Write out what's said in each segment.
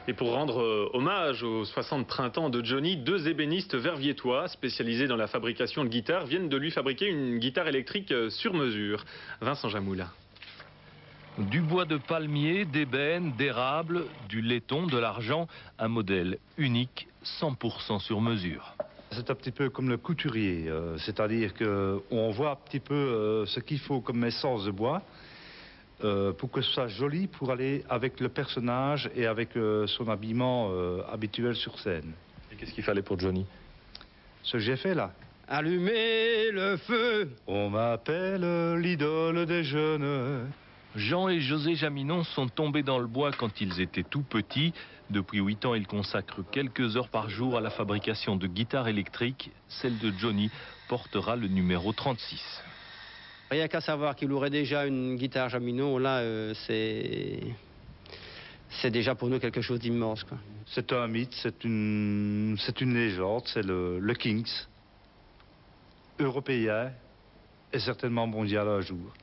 Et pour rendre hommage aux 60 printemps de Johnny, 2 ébénistes verviétois spécialisés dans la fabrication de guitares viennent de lui fabriquer une guitare électrique sur mesure. Vincent Jamoula. Du bois de palmier, d'ébène, d'érable, du laiton, de l'argent, un modèle unique, 100% sur mesure. C'est un petit peu comme le couturier, c'est-à-dire qu'on voit un petit peu ce qu'il faut comme essence de bois pour que ce soit joli pour aller avec le personnage et avec son habillement habituel sur scène. Et qu'est-ce qu'il fallait pour Johnny? Ce que j'ai fait là. Allumez le feu. On m'appelle l'idole des jeunes. Jean et José Jaminon sont tombés dans le bois quand ils étaient tout petits. Depuis 8 ans, ils consacrent quelques heures par jour à la fabrication de guitares électriques. Celle de Johnny portera le numéro 36. Rien qu'à savoir qu'il aurait déjà une guitare Jaminon, là, c'est déjà pour nous quelque chose d'immense, quoi. C'est un mythe, c'est une légende, c'est le Kings européen et certainement mondial un jour.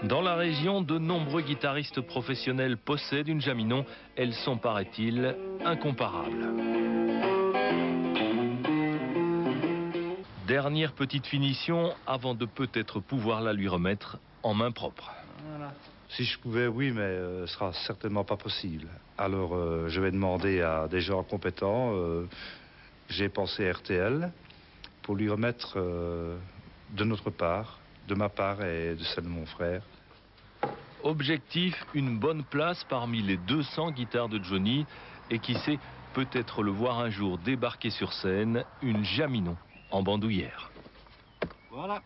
Dans la région, de nombreux guitaristes professionnels possèdent une Jaminon. Elles sont, paraît-il, incomparables. Dernière petite finition avant de peut-être pouvoir la lui remettre en main propre. Voilà. Si je pouvais, oui, mais ce sera certainement pas possible. Alors, je vais demander à des gens compétents. J'ai pensé à RTL pour lui remettre de notre part, de ma part et de celle de mon frère. Objectif, une bonne place parmi les 200 guitares de Johnny et qui sait, peut-être le voir un jour débarquer sur scène, une Jaminon en bandoulière. Voilà.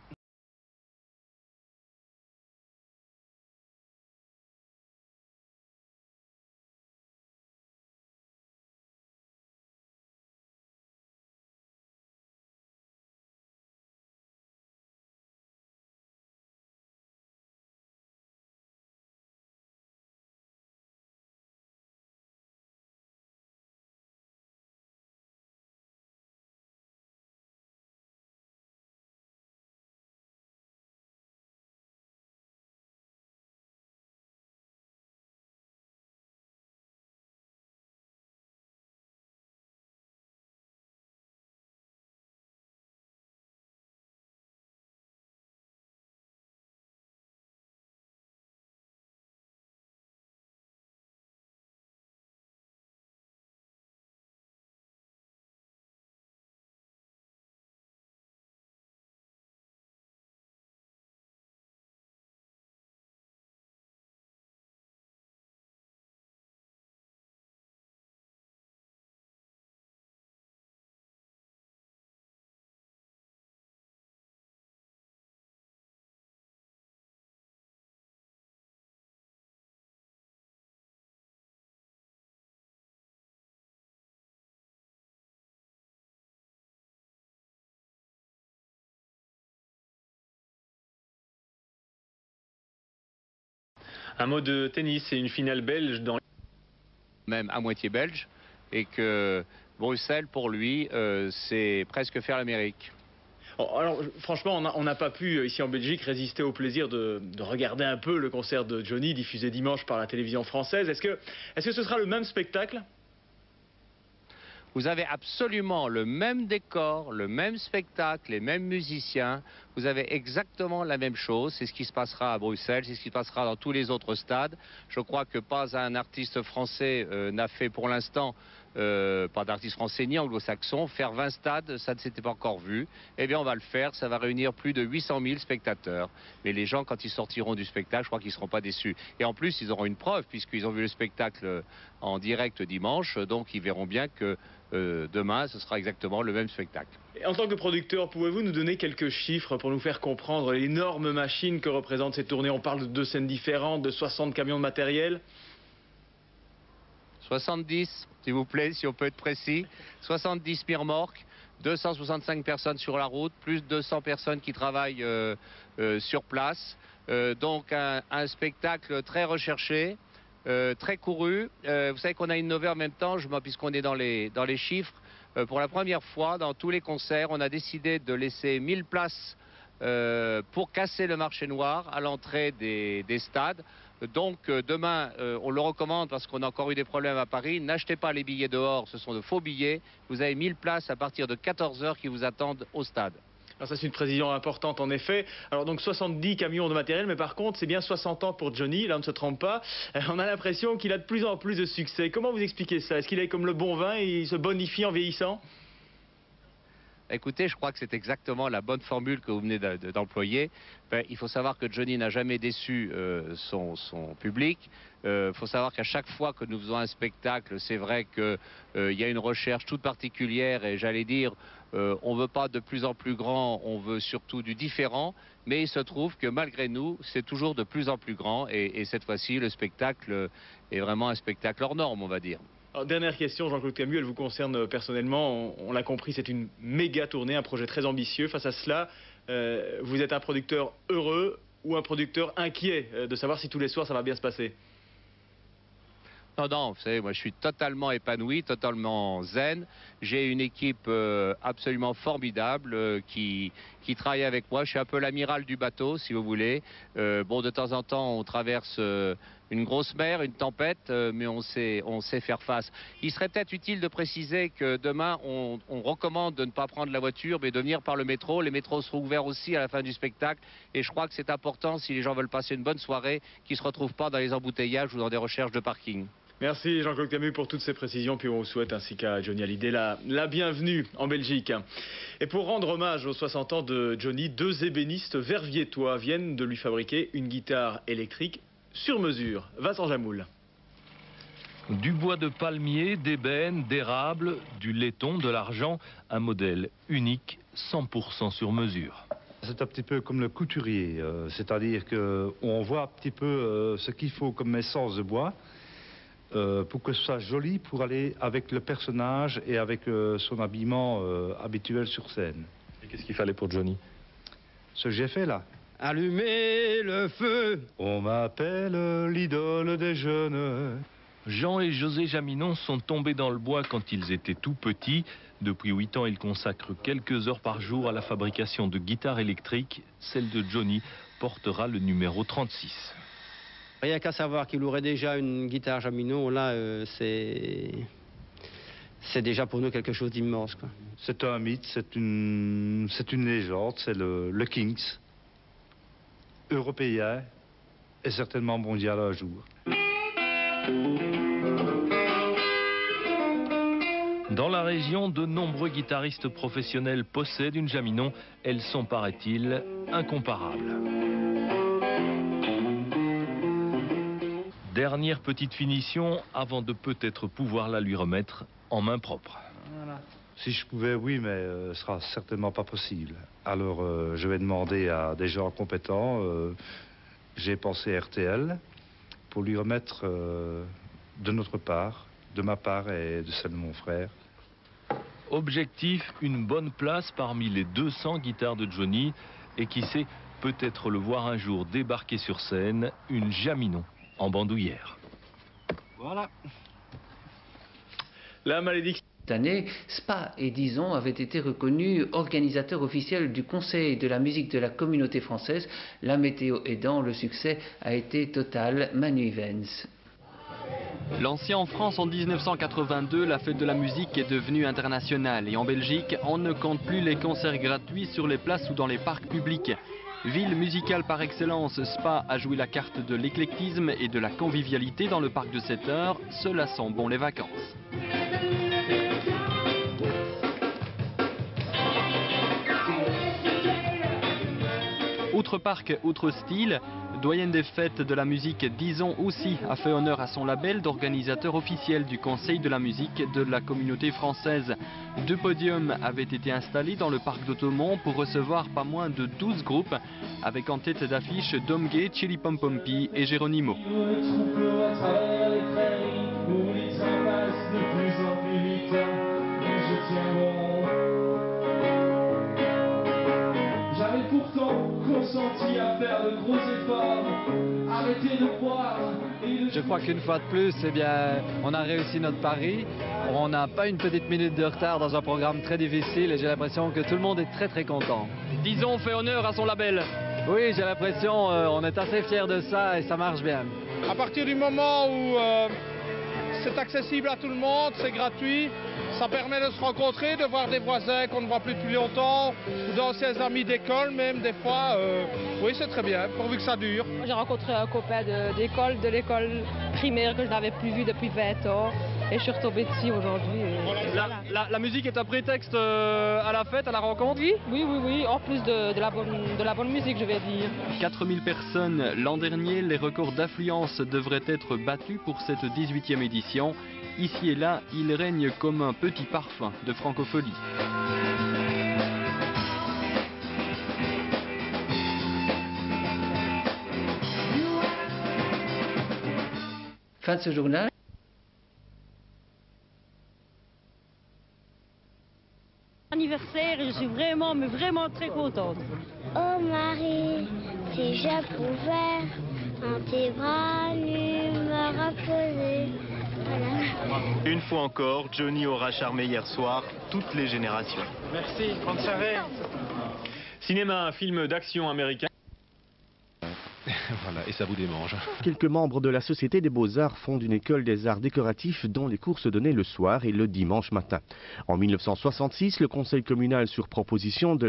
Un mot de tennis et une finale belge dans... Même à moitié belge, et que Bruxelles, pour lui, c'est presque faire l'Amérique. Alors, franchement, on n'a pas pu, ici en Belgique, résister au plaisir de regarder un peu le concert de Johnny, diffusé dimanche par la télévision française. Est-ce que ce sera le même spectacle ? Vous avez absolument le même décor, le même spectacle, les mêmes musiciens. Vous avez exactement la même chose. C'est ce qui se passera à Bruxelles, c'est ce qui se passera dans tous les autres stades. Je crois que pas un artiste français n'a fait pour l'instant, pas d'artiste français ni anglo-saxon, faire 20 stades, ça ne s'était pas encore vu. Eh bien, on va le faire. Ça va réunir plus de 800 000 spectateurs. Mais les gens, quand ils sortiront du spectacle, je crois qu'ils ne seront pas déçus. Et en plus, ils auront une preuve, puisqu'ils ont vu le spectacle en direct dimanche. Donc, ils verront bien que demain, ce sera exactement le même spectacle. Et en tant que producteur, pouvez-vous nous donner quelques chiffres pour nous faire comprendre l'énorme machine que représente cette tournée? On parle de 2 scènes différentes, de 60 camions de matériel. 70, s'il vous plaît, si on peut être précis. 70 remorques, 265 personnes sur la route, plus 200 personnes qui travaillent sur place. Donc un spectacle très recherché. Très couru. Vous savez qu'on a innové en même temps, puisqu'on est dans les chiffres. Pour la première fois, dans tous les concerts, on a décidé de laisser 1000 places pour casser le marché noir à l'entrée des stades. Donc demain, on le recommande parce qu'on a encore eu des problèmes à Paris. N'achetez pas les billets dehors, ce sont de faux billets. Vous avez 1000 places à partir de 14 h qui vous attendent au stade. Alors ça, c'est une précision importante en effet. Alors donc 70 camions de matériel, mais par contre c'est bien 60 ans pour Johnny, là on ne se trompe pas. On a l'impression qu'il a de plus en plus de succès. Comment vous expliquez ça? Est-ce qu'il est comme le bon vin et il se bonifie en vieillissant? Écoutez, je crois que c'est exactement la bonne formule que vous venez d'employer. Il faut savoir que Johnny n'a jamais déçu son public. Il faut savoir qu'à chaque fois que nous faisons un spectacle, c'est vrai qu'il y a une recherche toute particulière et j'allais dire, on ne veut pas de plus en plus grand, on veut surtout du différent. Mais il se trouve que malgré nous, c'est toujours de plus en plus grand et cette fois-ci, le spectacle est vraiment un spectacle hors norme, on va dire. Alors, dernière question, Jean-Claude Camus, elle vous concerne personnellement. On l'a compris, c'est une méga tournée, un projet très ambitieux. Face à cela, vous êtes un producteur heureux ou un producteur inquiet de savoir si tous les soirs ça va bien se passer? Non, vous savez, moi je suis totalement épanoui, totalement zen. J'ai une équipe absolument formidable qui travaille avec moi. Je suis un peu l'amiral du bateau, si vous voulez. Bon, de temps en temps, on traverse une grosse mer, une tempête, mais on sait faire face. Il serait peut-être utile de préciser que demain, on recommande de ne pas prendre la voiture, mais de venir par le métro. Les métros seront ouverts aussi à la fin du spectacle. Et je crois que c'est important, si les gens veulent passer une bonne soirée, qu'ils ne se retrouvent pas dans les embouteillages ou dans des recherches de parking. Merci Jean-Claude Camus pour toutes ces précisions, puis on vous souhaite ainsi qu'à Johnny Hallyday la bienvenue en Belgique. Et pour rendre hommage aux 60 ans de Johnny, 2 ébénistes verviétois viennent de lui fabriquer une guitare électrique sur mesure. Vincent Jamoul. Du bois de palmier, d'ébène, d'érable, du laiton, de l'argent, un modèle unique, 100% sur mesure. C'est un petit peu comme le couturier, c'est-à-dire qu'on voit un petit peu ce qu'il faut comme essence de bois. Pour que ce soit joli, pour aller avec le personnage et avec son habillement habituel sur scène. Et qu'est-ce qu'il fallait pour Johnny? Ce que j'ai fait là. Allumer le feu. On m'appelle l'idole des jeunes. Jean et José Jaminon sont tombés dans le bois quand ils étaient tout petits. Depuis 8 ans, ils consacrent quelques heures par jour à la fabrication de guitares électriques. Celle de Johnny portera le numéro 36. Rien qu'à savoir qu'il aurait déjà une guitare Jaminon, là, c'est déjà pour nous quelque chose d'immense, quoi. C'est un mythe, c'est une légende, c'est le Kings, européen et certainement mondial un jour. Dans la région, de nombreux guitaristes professionnels possèdent une Jaminon. Elles sont, paraît-il, incomparables. Dernière petite finition avant de peut-être pouvoir la lui remettre en main propre. Voilà. Si je pouvais, oui, mais ce sera certainement pas possible. Alors je vais demander à des gens compétents. J'ai pensé RTL pour lui remettre de notre part, de ma part et de celle de mon frère. Objectif, une bonne place parmi les 200 guitares de Johnny et qui sait, peut-être le voir un jour débarquer sur scène, une Jaminon en bandoulière. Voilà. La malédiction. Cette année, Spa et Dizon avaient été reconnus organisateurs officiels du Conseil de la musique de la communauté française. La météo aidant, le succès a été total. Manu Evans. Lancée en France en 1982, la fête de la musique est devenue internationale. Et en Belgique, on ne compte plus les concerts gratuits sur les places ou dans les parcs publics. Ville musicale par excellence, Spa a joué la carte de l'éclectisme et de la convivialité dans le parc de 7 heures. Cela sent bon les vacances. Outre parc, outre style, doyenne des fêtes de la musique, Dizon aussi a fait honneur à son label d'organisateur officiel du Conseil de la musique de la communauté française. 2 podiums avaient été installés dans le parc d'Automont pour recevoir pas moins de 12 groupes, avec en tête d'affiche Domgay, Chili Pom Pompi et Geronimo. J'avais pourtant consenti à faire de gros efforts, arrêter de croire. Je crois qu'une fois de plus, eh bien, on a réussi notre pari. On n'a pas une petite minute de retard dans un programme très difficile et j'ai l'impression que tout le monde est très content. Dizon fait honneur à son label. Oui, j'ai l'impression on est assez fiers de ça et ça marche bien. À partir du moment où c'est accessible à tout le monde, c'est gratuit, ça permet de se rencontrer, de voir des voisins qu'on ne voit plus depuis longtemps, ou d'anciens amis d'école même des fois. Oui, c'est très bien, pourvu que ça dure. J'ai rencontré un copain d'école, de l'école primaire que je n'avais plus vu depuis 20 ans. Et je suis retombée dessus aujourd'hui. La musique est un prétexte à la fête, à la rencontre? Oui. En plus de la bonne musique, je vais dire. 4000 personnes l'an dernier. Les records d'affluence devraient être battus pour cette 18e édition. Ici et là, il règne comme un petit parfum de francophonie. Fin de ce journal. Anniversaire et je suis vraiment très contente. Oh Marie, si je pouvais dans tes bras nus me reposer. Voilà. Une fois encore, Johnny aura charmé hier soir toutes les générations. Merci, bonne soirée. Cinéma, un film d'action américain. Voilà, et ça vous démange. Quelques membres de la Société des Beaux-Arts fondent une école des arts décoratifs dont les cours se donnaient le soir et le dimanche matin. En 1966, le conseil communal, sur proposition de